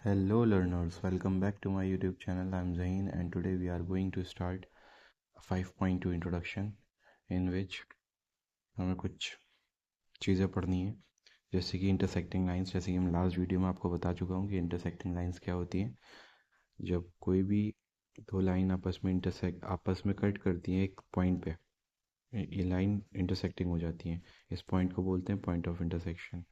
Hello learners, welcome back to my YouTube channel. I'm Zain and today we are going to start a 5.2 introduction in which हमें कुछ चीज़ें पढ़नी है जैसे कि इंटरसेक्टिंग लाइंस। जैसे कि मैं लास्ट वीडियो में आपको बता चुका हूँ कि इंटरसेक्टिंग लाइंस क्या होती हैं। जब कोई भी दो लाइन आपस में कट करती हैं एक पॉइंट पे, ये लाइन इंटरसेक्टिंग हो जाती हैं। इस पॉइंट को बोलते हैं पॉइंट ऑफ इंटरसेक्शन।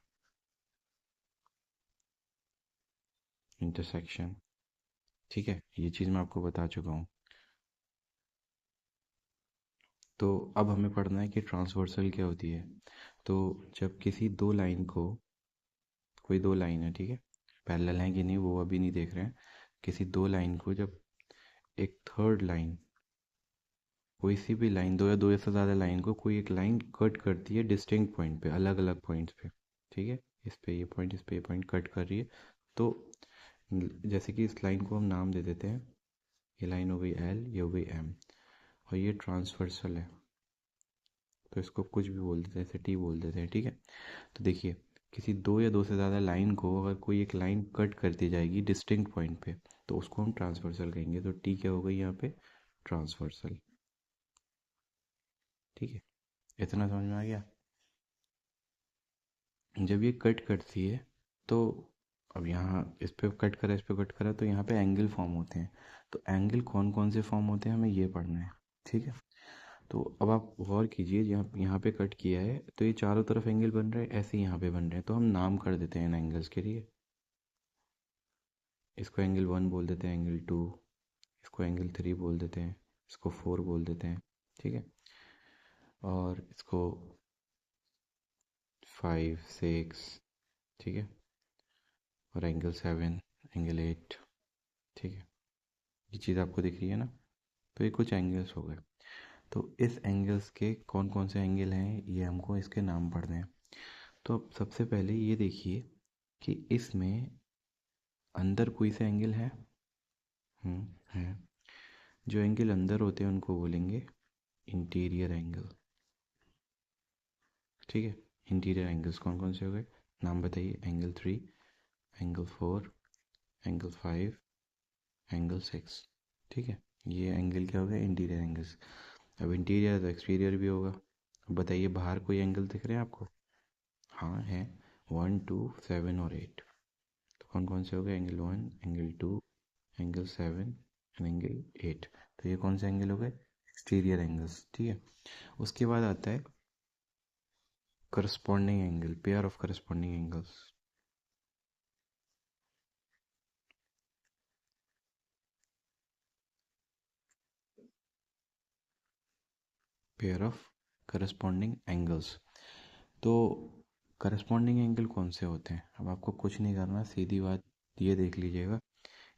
ठीक है, ये चीज़ मैं आपको बता चुका हूँ। तो अब हमें पढ़ना है कि ट्रांसवर्सल क्या होती है। तो जब किसी दो लाइन को, कोई दो लाइन है, ठीक है, पैरेलल है कि नहीं वो अभी नहीं देख रहे हैं। किसी दो लाइन को जब एक थर्ड लाइन, कोई सी भी लाइन, दो या दो से ज़्यादा लाइन को कोई एक लाइन कट करती है डिस्टिंक्ट पॉइंट पे, अलग अलग पॉइंट्स पे, ठीक है, इस पे ये पॉइंट, इस पे ये पॉइंट कट कर रही है। तो जैसे कि इस लाइन को हम नाम दे देते हैं, ये लाइन हो गई एल, ये हो गई एम, और ये ट्रांसवर्सल है तो इसको कुछ भी बोल देते हैं, जैसे टी बोल देते हैं, ठीक है। तो देखिए, किसी दो या दो से ज़्यादा लाइन को अगर कोई एक लाइन कट करती जाएगी डिस्टिंक्ट पॉइंट पे तो उसको हम ट्रांसवर्सल कहेंगे। तो टी क्या हो गई यहाँ पे, ट्रांसवर्सल। ठीक है, इतना समझ में आ गया। जब ये कट करती है तो अब यहाँ इस पे कट करा, इस पे कट करा, तो यहाँ पे एंगल फॉर्म होते हैं। तो एंगल कौन कौन से फॉर्म होते हैं हमें ये पढ़ना है, ठीक है। तो अब आप गौर कीजिए, यहाँ यहाँ पे कट किया है तो ये चारों तरफ एंगल बन रहे हैं, ऐसे ही यहाँ पे बन रहे हैं, तो हम नाम कर देते हैं इन एंगल्स के लिए। इसको एंगल 1 बोल देते हैं, एंगल 2, इसको एंगल 3 बोल देते हैं, इसको 4 बोल देते हैं, ठीक है, और इसको 5, 6, ठीक है, और एंगल 7, एंगल 8, ठीक है। ये चीज़ आपको दिख रही है ना। तो ये कुछ एंगल्स हो गए। तो इस एंगल्स के कौन कौन से एंगल हैं ये हमको इसके नाम पढ़ने हैं। तो अब सबसे पहले ये देखिए कि इसमें अंदर कोई सा एंगल है। है। जो एंगल अंदर होते हैं उनको बोलेंगे इंटीरियर एंगल, ठीक है। इंटीरियर एंगल्स कौन कौन से हो गए, नाम बताइए। एंगल 3, एंगल 4, एंगल 5, एंगल 6, ठीक है। ये एंगल क्या हो गया, इंटीरियर एंगल्स। अब इंटीरियर तो एक्सटीरियर भी होगा। अब बताइए बाहर कोई एंगल दिख रहे हैं आपको। हाँ है, 1, 2, 7 और 8। तो कौन कौन से हो गए, angle 1, angle 2, angle 7 and angle 8। तो ये कौन से एंगल हो गए, एक्सटीरियर एंगल्स, ठीक है। उसके बाद आता है corresponding angle, pair of corresponding angles. Pair of corresponding angles. तो करस्पॉन्डिंग एंगल कौन से होते हैं, अब आपको कुछ नहीं करना, सीधी बात ये देख लीजिएगा।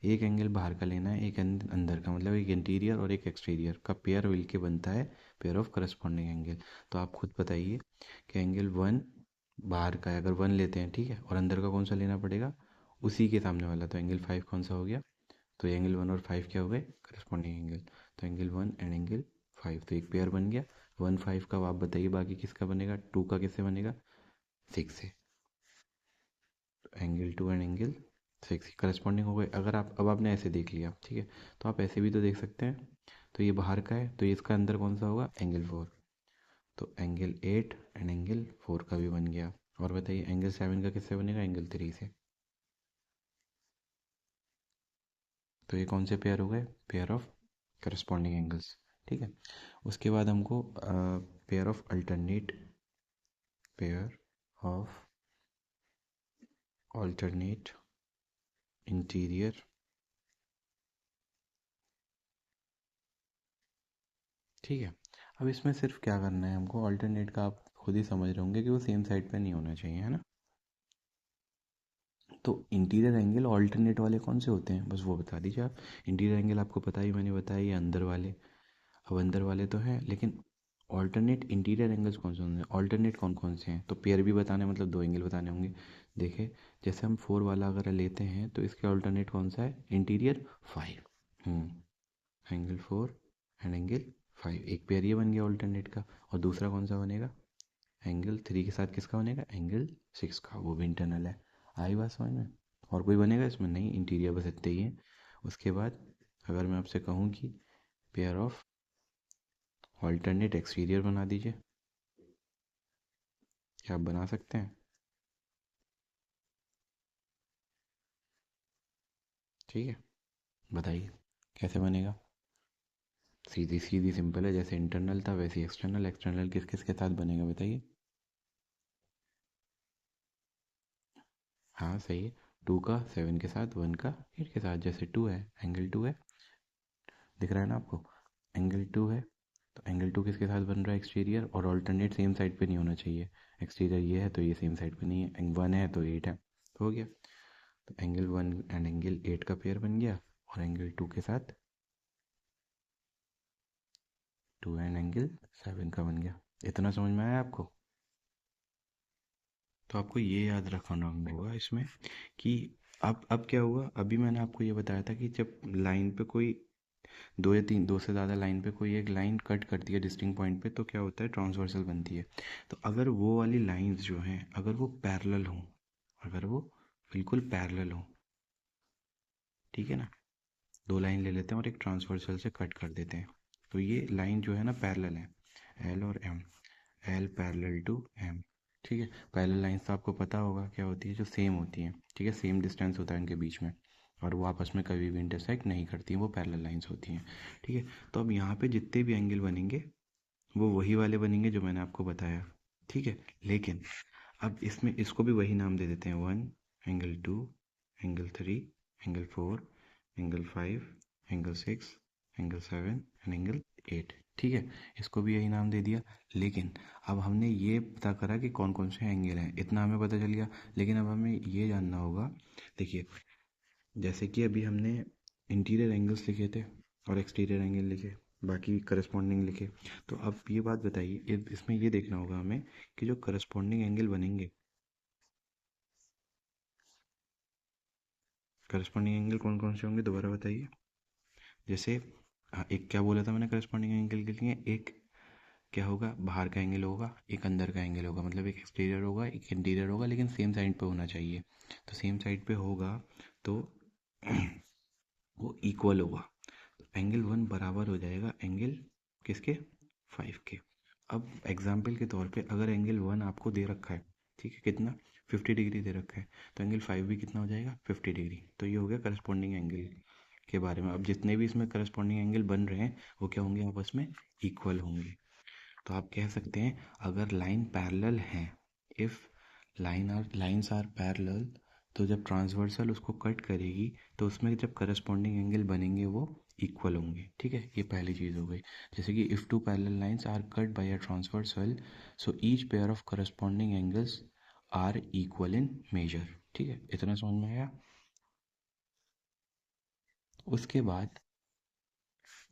एक एंगल बाहर का लेना है, एक अंदर का, मतलब एक इंटीरियर और एक एक्सटीरियर का पेयर मिलके बनता है पेयर ऑफ करस्पॉन्डिंग एंगल। तो आप खुद बताइए कि एंगल 1 बाहर का है, अगर 1 लेते हैं, ठीक है, और अंदर का कौन सा लेना पड़ेगा, उसी के सामने वाला। तो एंगल 5 कौन सा हो गया, तो एंगल 1 और 5 क्या हो गए, करस्पॉन्डिंग एंगल। तो एंगल 1 एंड एंगल 5, तो एक पेयर बन गया। 1, 5 का आप बताइए बाकी किसका बनेगा, 2 का किससे बनेगा, 6 से। तो एंगल 2 एंड एंगल 6 करस्पॉन्डिंग हो गए। अगर आप, अब आपने ऐसे देख लिया, ठीक है, तो आप ऐसे भी तो देख सकते हैं। तो ये बाहर का है तो ये इसका अंदर कौन सा होगा, एंगल 4। तो एंगल 8 एंड एंगल 4 का भी बन गया। और बताइए एंगल 7 का किससे बनेगा, एंगल 3 से। तो ये कौन से पेयर हो गए, पेयर ऑफ करस्पॉन्डिंग एंगल्स, ठीक है। उसके बाद हमको pair of alternate, pair of alternate interior, ठीक है। अब इसमें सिर्फ क्या करना है हमको, अल्टरनेट का आप खुद ही समझ रहे होंगे कि वो सेम साइड पे नहीं होना चाहिए, है ना। तो इंटीरियर एंगल ऑल्टरनेट वाले कौन से होते हैं, बस वो बता दीजिए आप। इंटीरियर एंगल आपको पता ही, मैंने बताया ये अंदर वाले। अब अंदर वाले तो हैं, लेकिन ऑल्टरनेट इंटीरियर एंगल्स कौन से होंगे, ऑल्टरनेट कौन कौन से हैं, तो पेयर भी बताने, मतलब दो एंगल बताने होंगे। देखिए, जैसे हम 4 वाला अगर लेते हैं तो इसके ऑल्टरनेट कौन सा है, इंटीरियर 5। एंगल 4 एंड एंगल 5, एक पेयर ये बन गया ऑल्टरनेट का। और दूसरा कौन सा बनेगा, एंगल 3 के साथ किसका बनेगा, एंगल 6 का, वो भी इंटरनल है। आई बात समझ में। और कोई बनेगा इसमें? नहीं, इंटीरियर बस इतने ही है। उसके बाद अगर मैं आपसे कहूँ कि पेयर ऑफ ऑल्टरनेट एक्सटीरियर बना दीजिए, क्या आप बना सकते हैं? ठीक है, बताइए कैसे बनेगा। सीधी सीधी सिंपल है, जैसे इंटरनल था वैसे एक्सटर्नल। एक्सटर्नल किस किस के साथ बनेगा बताइए। हाँ सही है, 2 का 7 के साथ, 1 का 8 के साथ। जैसे 2 है, एंगल 2 है, दिख रहा है ना आपको? एंगल 2 है, तो एंगल 2 किसके साथ बन रहा है? एक्सटीरियर। और ऑल्टरनेट सेम साइड पे नहीं होना चाहिए। एक्सटीरियर ये है तो ये सेम साइड पे नहीं है। 1 है तो 8 है, तो हो गया। तो एंगल 1 एंड एंगल 8 का पेयर बन गया, और एंगल 2 के साथ 2 एंड एंगल 7 का बन गया। इतना समझ में आया आपको? तो आपको ये याद रखना होगा इसमें कि अब क्या हुआ। अभी मैंने आपको ये बताया था कि जब लाइन पे कोई दो या तीन, दो से ज़्यादा लाइन पे कोई एक लाइन कट करती है डिस्टिंक्ट पॉइंट पे, तो क्या होता है? ट्रांसवर्सल बनती है। तो अगर वो वाली लाइंस जो हैं, अगर वो पैरेलल हों, अगर वो बिल्कुल पैरेलल हों, ठीक है ना, दो लाइन ले लेते हैं और एक ट्रांसवर्सल से कट कर देते हैं, तो ये लाइन जो है ना पैरेलल है, एल और M, L parallel to M. ठीक है, पैरेलल लाइंस तो आपको पता होगा क्या होती है, जो सेम होती हैं। ठीक है, सेम डिस्टेंस होता है इनके बीच में, और वो आपस में कभी भी इंटरसेक्ट नहीं करती हैं, वो पैरेलल लाइंस होती हैं। ठीक है, तो अब यहाँ पे जितने भी एंगल बनेंगे वो वही वाले बनेंगे जो मैंने आपको बताया। ठीक है, लेकिन अब इसमें इसको भी वही नाम दे देते हैं। 1, angle 2, angle 3, angle 4, angle 5, angle 6, angle 7 and angle 8। ठीक है, इसको भी यही नाम दे दिया। लेकिन अब हमने ये पता करा कि कौन कौन से एंगल हैं, इतना हमें पता चल गया। लेकिन अब हमें ये जानना होगा, देखिए, जैसे कि अभी हमने इंटीरियर एंगल्स लिखे थे और एक्सटीरियर एंगल लिखे, बाकी करस्पॉन्डिंग लिखे। तो अब ये बात बताइए, इसमें ये देखना होगा हमें कि जो करस्पॉन्डिंग एंगल बनेंगे, करस्पॉन्डिंग एंगल कौन कौन से होंगे दोबारा बताइए। जैसे एक क्या बोला था मैंने करस्पॉन्डिंग एंगल के लिए? एक क्या होगा? बाहर का एंगल होगा, एक अंदर का एंगल होगा। मतलब एक एक्सटीरियर होगा, एक इंटीरियर होगा, लेकिन सेम साइड पे होना चाहिए। तो सेम साइड पे होगा तो वो इक्वल होगा। एंगल 1 बराबर हो जाएगा एंगल किसके? 5 के। अब एग्जाम्पल के तौर पे अगर एंगल 1 आपको दे रखा है, ठीक है, कितना? 50 डिग्री दे रखा है, तो एंगल 5 भी कितना हो जाएगा? 50 डिग्री। तो ये हो गया करस्पॉन्डिंग एंगल के बारे में। अब जितने भी इसमें करस्पॉन्डिंग एंगल बन रहे हैं वो क्या होंगे? आपस में इक्वल होंगे। तो आप कह सकते हैं अगर लाइन पैरेलल है, इफ़ लाइन्स आर पैरेलल, तो जब ट्रांसवर्सल उसको कट करेगी तो उसमें जब करस्पॉन्डिंग एंगल बनेंगे वो इक्वल होंगे। ठीक है, ये पहली चीज़ हो गई। जैसे कि if two parallel lines are cut by a transversal, so each pair of corresponding angles are equal in measure. ठीक है, इतना समझ में आया? उसके बाद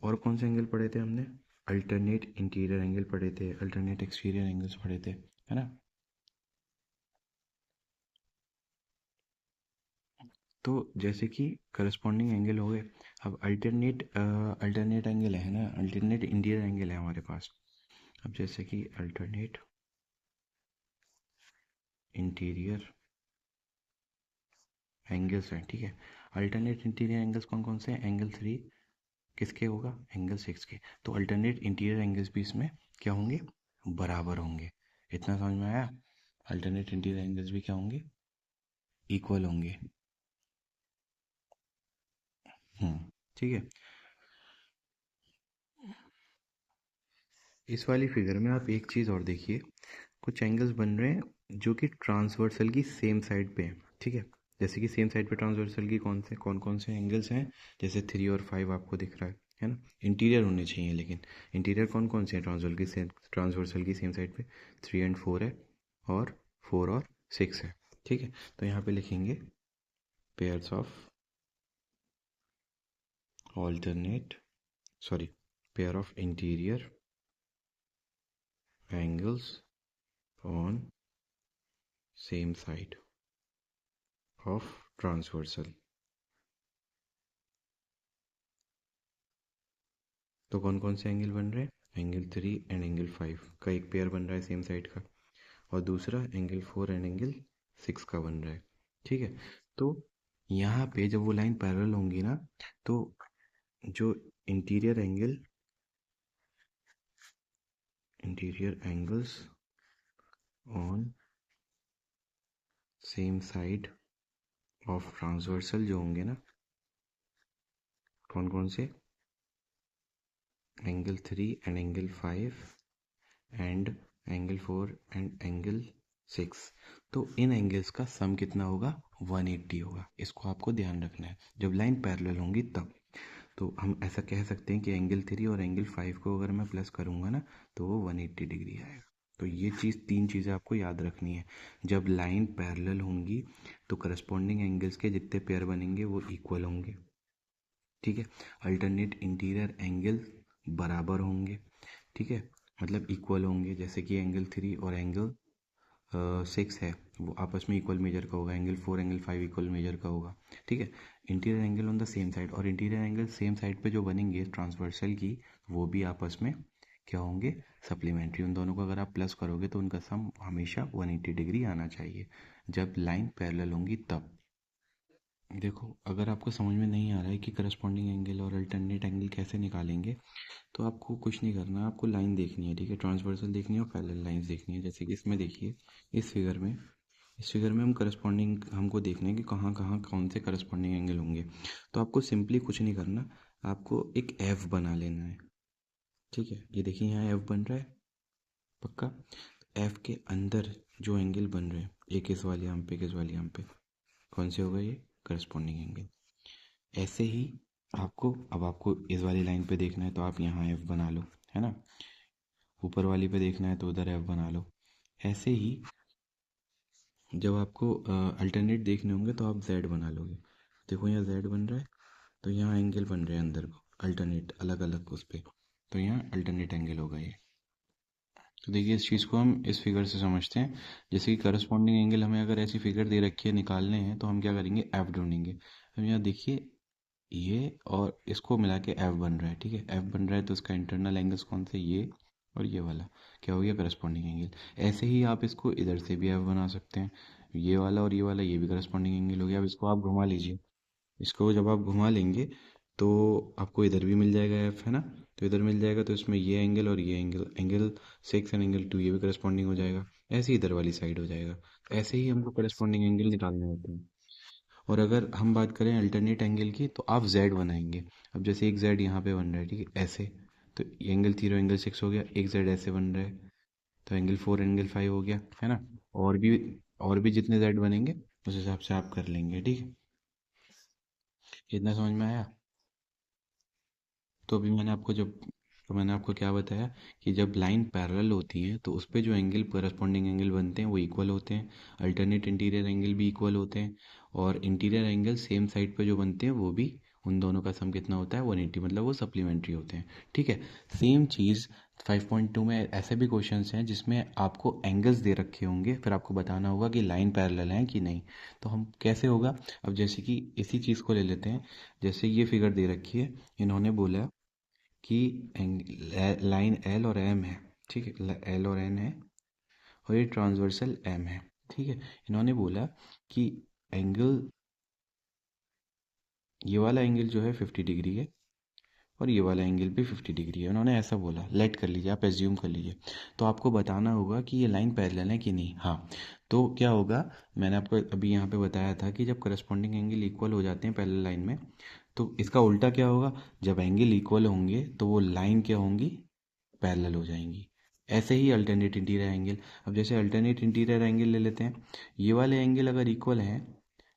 और कौन से एंगल पढ़े थे हमने? अल्टरनेट इंटीरियर एंगल पढ़े थे, अल्टरनेट एक्सटीरियर एंगल्स पढ़े थे, है ना? तो जैसे कि करस्पॉन्डिंग एंगल हो गए, अब अल्टरनेट एंगल है ना, अल्टरनेट इंटीरियर एंगल है हमारे पास। अब जैसे कि अल्टरनेट इंटीरियर एंगल्स हैं, ठीक है। अल्टरनेट इंटीरियर एंगल्स कौन कौन से हैं? एंगल 3 किसके होगा? एंगल 6 के। तो अल्टरनेट इंटीरियर एंगल्स भी इसमें क्या होंगे? बराबर होंगे। इतना समझ में आया? अल्टरनेट इंटीरियर एंगल्स भी क्या होंगे? इक्वल होंगे। ठीक है। इस वाली फिगर में आप एक चीज़ और देखिए, कुछ एंगल्स बन रहे हैं जो कि ट्रांसवर्सल की सेम साइड पे हैं। ठीक है, जैसे कि सेम साइड पे ट्रांसवर्सल की कौन कौन से एंगल्स हैं? जैसे 3 और 5 आपको दिख रहा है ना? इंटीरियर होने चाहिए, लेकिन इंटीरियर कौन कौन से हैं ट्रांसवर्सल की सेम साइड पे? 3 एंड 4 है, और 4 और 6 है। ठीक है, तो यहाँ पे लिखेंगे pairs of alternate, sorry, pair of interior angles on same side of transversal. तो कौन कौन से एंगल बन रहे हैं? एंगल 3 एंड एंगल 5 का एक पेयर बन रहा है सेम साइड का, और दूसरा एंगल 4 एंड एंगल 6 का बन रहा है। ठीक है, तो यहाँ पे जब वो लाइन पैरेलल होंगी ना, तो जो interior angles on same side of transversal जो होंगे ना, कौन कौन से, angle 3 and angle 5 and angle 4 and angle 6, तो इन एंगल्स का सम कितना होगा, 180 होगा। इसको आपको ध्यान रखना है जब लाइन पैरेलल होंगी तब। तो हम ऐसा कह सकते हैं कि एंगल 3 और एंगल 5 को अगर मैं प्लस करूँगा ना, तो वो 180 डिग्री आएगा। तो ये तीन चीज़ें आपको याद रखनी है। जब लाइन पैरेलल होंगी तो करस्पॉन्डिंग एंगल्स के जितने पेयर बनेंगे वो इक्वल होंगे, ठीक है। अल्टरनेट इंटीरियर एंगल बराबर होंगे, ठीक है, मतलब इक्वल होंगे। जैसे कि एंगल 3 और एंगल 6 है, वो आपस में इक्वल मेजर का होगा। एंगल 4 एंगल 5 इक्वल मेजर का होगा, ठीक है। Interior angle on the same side, और इंटीरियर एंगल सेम साइड पे जो बनेंगे ट्रांसवर्सल की, वो भी आपस में क्या होंगे, सप्लीमेंट्री। उन दोनों को अगर आप प्लस करोगे तो उनका सम हमेशा 180 डिग्री आना चाहिए जब लाइन पैरेलल होंगी तब। देखो, अगर आपको समझ में नहीं आ रहा है कि करस्पॉन्डिंग एंगल और अल्टरनेट एंगल कैसे निकालेंगे, तो आपको कुछ नहीं करना, आपको लाइन देखनी है, ठीक है। ट्रांसवर्सल देखनी है और पैरेलल लाइंस देखनी है। जैसे कि इसमें देखिए, इस फिगर में हम करस्पॉन्डिंग, हमको देखना है कि कहाँ कहाँ कौन से करस्पॉन्डिंग एंगल होंगे। तो आपको सिंपली कुछ नहीं करना, आपको एक एफ बना लेना है, ठीक है। ये देखिए यहाँ एफ बन रहा है, पक्का। एफ के अंदर जो एंगल बन रहे हैं, एक इस वाले यहाँ पे, एक इस वाले यहाँ पे, कौन से होगा, ये करस्पॉन्डिंग एंगल। ऐसे ही अब आपको इस वाली लाइन पे देखना है तो आप यहाँ एफ बना लो, है ना। ऊपर वाली पे देखना है तो उधर एफ बना लो। ऐसे ही जब आपको अल्टरनेट देखने होंगे तो आप जेड बना लोगे। देखो यहाँ जेड बन रहा है, तो यहाँ एंगल बन रहे हैं अंदर को अल्टरनेट, अलग अलग उस पर, तो यहाँ अल्टरनेट एंगल होगा ये। तो देखिए, इस चीज़ को हम इस फिगर से समझते हैं। जैसे कि करस्पॉन्डिंग एंगल हमें अगर ऐसी फिगर दे रखी है, निकालने हैं, तो हम क्या करेंगे, एफ ढूंढेंगे। हम यहाँ देखिए, ये और इसको मिला के एफ बन रहा है, ठीक है। एफ बन रहा है तो इसका इंटरनल एंगल्स कौन से, ये और ये वाला, क्या हो गया, करस्पॉन्डिंग एंगल। ऐसे ही आप इसको इधर से भी एफ बना सकते हैं, ये वाला और ये वाला, ये भी करस्पॉन्डिंग एंगल हो गया। अब इसको आप घुमा लीजिए, इसको जब आप घुमा लेंगे तो आपको इधर भी मिल जाएगा एफ, है ना। तो इधर मिल जाएगा, तो इसमें ये एंगल और ये एंगल, एंगल 6 एंड एंगल 2, ये भी करस्पॉन्डिंग हो जाएगा। ऐसे ही इधर वाली साइड हो जाएगा। ऐसे ही हमको करस्पॉन्डिंग एंगल निकालने होते हैं। और अगर हम बात करें अल्टरनेट एंगल की, तो आप जेड बनाएंगे। अब जैसे एक जेड यहाँ पे बन रहा है, ठीक है, ऐसे, तो ये एंगल 0 एंगल 6 हो गया। एक जेड ऐसे बन रहा है, तो एंगल 4 एंगल 5 हो गया, है ना। और भी और भी जितने जेड बनेंगे उस हिसाब से आप कर लेंगे, ठीक है। इतना समझ में आया। तो अभी मैंने आपको क्या बताया कि जब लाइन पैरेलल होती है तो उस पे जो एंगल, करस्पॉन्डिंग एंगल बनते हैं वो इक्वल होते हैं। अल्टरनेट इंटीरियर एंगल भी इक्वल होते हैं, और इंटीरियर एंगल सेम साइड पे जो बनते हैं वो भी, उन दोनों का सम कितना होता है, 180, मतलब वो सप्लीमेंट्री होते हैं, ठीक है। सेम चीज़ 5.2 में ऐसे भी क्वेश्चंस हैं जिसमें आपको एंगल्स दे रखे होंगे, फिर आपको बताना होगा कि लाइन पैरेलल है कि नहीं। तो हम कैसे होगा, अब जैसे कि इसी चीज़ को ले लेते हैं। जैसे ये फिगर दे रखी है, इन्होंने बोला कि लाइन एल और एम है, ठीक है, एल और एन है, और ये ट्रांसवर्सल एम है, ठीक है। इन्होंने बोला कि एंगल, ये वाला एंगल जो है 50 डिग्री है, और ये वाला एंगल भी 50 डिग्री है। उन्होंने ऐसा बोला, लेट कर लीजिए, आप एज्यूम कर लीजिए। तो आपको बताना होगा कि ये लाइन पैरेलल है कि नहीं। हाँ, तो क्या होगा, मैंने आपको अभी यहाँ पे बताया था कि जब करस्पॉन्डिंग एंगल इक्वल हो जाते हैं पैरेलल लाइन में, तो इसका उल्टा क्या होगा, जब एंगल इक्वल होंगे तो वो लाइन क्या होंगी, पैरेलल हो जाएंगी। ऐसे ही अल्टरनेट इंटीरियर एंगल, अब जैसे अल्टरनेट इंटीरियर एंगल ले लेते हैं। ये वाले एंगल अगर इक्वल हैं,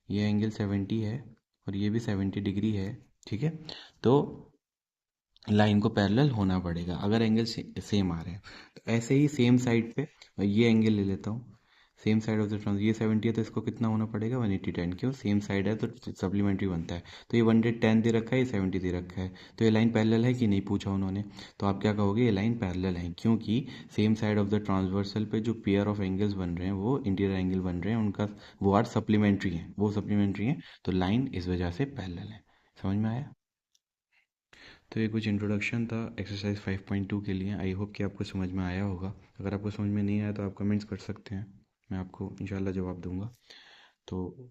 ये एंगल 70 है और ये भी 70 डिग्री है, ठीक है, तो लाइन को पैरेलल होना पड़ेगा अगर एंगल सेम आ रहे हैं। तो ऐसे ही सेम साइड पे मैं ये एंगल ले लेता हूँ, same side of the trans, ये 70 है तो इसको कितना होना पड़ेगा, 180 10, क्यों, सेम साइड है तो सप्लीमेंट्री बनता है। तो ये 110 दे रखा है, ये 70 दे रखा है, तो ये लाइन पैरेलल है कि नहीं पूछा उन्होंने। तो आप क्या कहोगे, ये लाइन पैरेलल है, क्योंकि same side of the transversal पे जो पेयर ऑफ एंगल्स बन रहे हैं वो इंटीरियर एंगल बन रहे हैं, उनका वो आर सप्लीमेंट्री हैं, वो सप्लीमेंट्री हैं, तो लाइन इस वजह से पैरेलल है। समझ में आया। तो ये कुछ इंट्रोडक्शन था एक्सरसाइज 5.2 के लिए। आई होप कि आपको समझ में आया होगा। अगर आपको समझ में नहीं आया तो आप कमेंट्स कर सकते हैं, मैं आपको इंशाल्लाह जवाब दूंगा। तो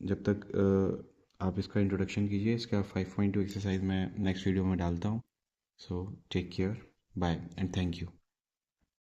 जब तक आप इसका इंट्रोडक्शन कीजिए, इसका 5.2 एक्सरसाइज मैं नेक्स्ट वीडियो में डालता हूँ. So take care, bye and thank you.